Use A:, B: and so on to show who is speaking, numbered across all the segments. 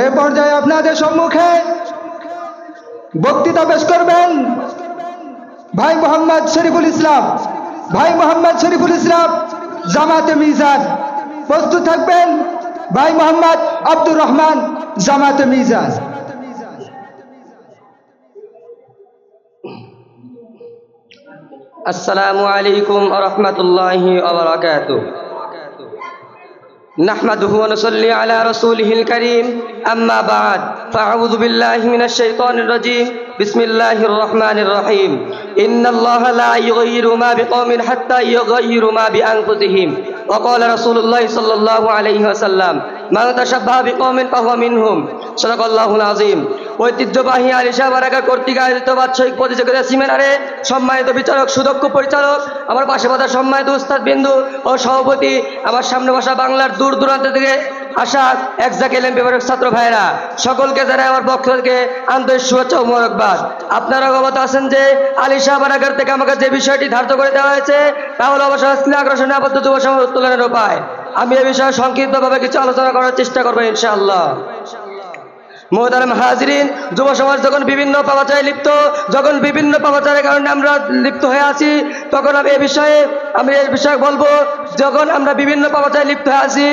A: এই পর্যায়ে আপনাদের সম্মুখে বক্তৃতা পেশ করবেন ভাই মোহাম্মদ শরীফুল ইসলাম। ভাই মোহাম্মদ শরীফুল ইসলাম জামাতে মিজান। প্রস্তুত থাকবেন ভাই মোহাম্মদ আব্দুর রহমান জামাতে মিজান।
B: আসসালামু আলাইকুম ওয়া রাহমাতুল্লাহি ওয়া বারাকাতুহু। نحمده ونصلي على رسوله الكريم أما بعد فأعوذ بالله من الشيطان الرجيم بسم الله الرحمن الرحيم إن الله لا يغير ما بقوم حتى يغيروا ما بأنفسهم وقال رسول الله صلى الله عليه وسلم من تشبه بقوم فهو منهم صدق الله العظيم। ঐতিহ্যবাহী আলিশা বারাকা কর্তৃক আয়োজিত বাৎসরিক প্রতিযোগিতা সেমিনারে সম্মানিত বিচারক, সুদক্ষ পরিচালক, আমার পাশে বসা সম্মানিত উস্তাদ বিন্দু ও সভাপতি, আমার সামনে বসা বাংলার দূর দূরান্ত থেকে আসা একজাক এলএম বিভাগের ছাত্র ভাইরা, সকলকে জানাই আমার পক্ষ থেকে আন্তরিক শুভেচ্ছা ও মোবারকবাদ। আপনারা অবগত আছেন যে আলিশা বারাকার থেকে আমাকে যে বিষয়টি ধার্য করে দেওয়া হয়েছে তা হলো অবসরস্থলে আগ্রাসনে আবদ্ধ যুব সমাজ উত্তোলনের উপায়। আমি এ বিষয়ে সংক্ষিপ্তভাবে কিছু আলোচনা করার চেষ্টা করবো ইনশাআল্লাহ। মোহতারাম হাজিরিন, যুব সমাজ যখন বিভিন্ন পাপাচারে লিপ্ত, যখন বিভিন্ন পাপাচারের কারণে আমরা লিপ্ত হয়ে আছি, তখন আমি এই বিষয়ে বলবো, যখন আমরা বিভিন্ন পাপাচারে লিপ্ত হয়ে আছি,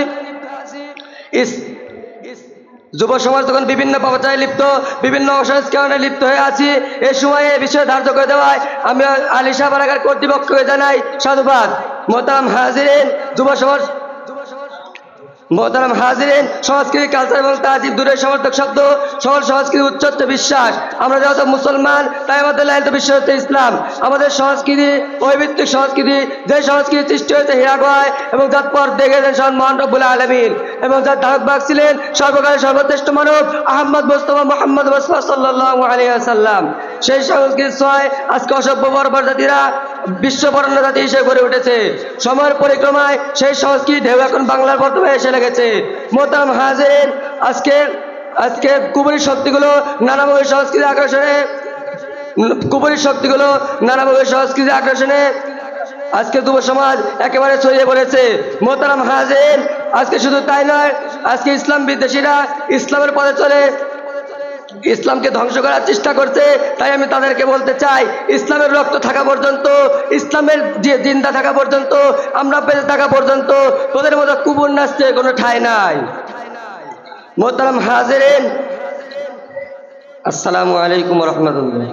B: যুব সমাজ যখন বিভিন্ন পাপাচারে লিপ্ত, বিভিন্ন অসংস্কার কারণে লিপ্ত হয়ে আছি, এই সময়ে এই বিষয়ে ধার্য করে দেওয়ায় আমি আলিশা বারাকার কর্তৃপক্ষকে জানাই সাধুবাদ। মোহতারাম হাজিরিন, যুব সমাজ মোহতারাম হাজিরিন, সংস্কৃতি, কালচার এবং তাজিব দূরের সমর্থক শব্দ, সকল সংস্কৃতি উচ্চত্ব বিশ্বাস। আমরা যেহেতু মুসলমান, তাই আমাদের লাইন তো বিশ্ব হচ্ছে ইসলাম। আমাদের সংস্কৃতি ঐভিত্তিক সংস্কৃতি, যে সংস্কৃতি সৃষ্টি হয়েছে হীরাগয় এবং যার পর দেখেছেন সন মহান রব্বুল আলামিন, এবং যার ধারকবাহক ছিলেন সর্বকালের সর্বশ্রেষ্ঠ মানব আহমদ মুস্তাফা মুহাম্মদ মুস্তাফা সাল্লাল্লাহু আলাইহি ওয়াসাল্লাম। সেই সংস্কৃতির ছয় আজকে অসভ্য বর্বর জাতিরা বিশ্ব বরেণ্য জাতি হিসেবে গড়ে উঠেছে। সময়ের পরিক্রমায় সেই সংস্কৃতি ঢেউ এখন বাংলার বর্তমানে এসে লেগেছে। মোহতারাম হাজিরিন, আজকে কুবরী শক্তিগুলো নানাভাবে সংস্কৃতি আকর্ষণে আজকে যুব সমাজ একেবারে ছড়িয়ে পড়েছে। মোহতারাম হাজিরিন, আজকে শুধু তাই নয়, আজকে ইসলাম বিদ্বেষীরা ইসলামের পথে চলে ইসলামকে ধ্বংস করার চেষ্টা করছে। তাই আমি তাদেরকে বলতে চাই, ইসলামের রক্ত থাকা পর্যন্ত, ইসলামের যে জিন্দা থাকা পর্যন্ত, আমরা বেঁচে থাকা পর্যন্ত তোদের মতো কুবুর নাচতে কোনো ঠাঁই নাই। মোহতারাম হাজিরিন, আসসালামু আলাইকুম ওয়া রাহমাতুল্লাহ।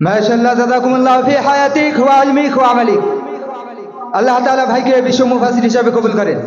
A: মাশাআল্লাহ, জাযাকুমুল্লাহ ফি হায়াতিক ওয়া ইলমিক ওয়া আমালিক। আল্লাহ তাআলা ভাইকে বিশ্ব মুফাসসির হিসেবে কবুল করেন।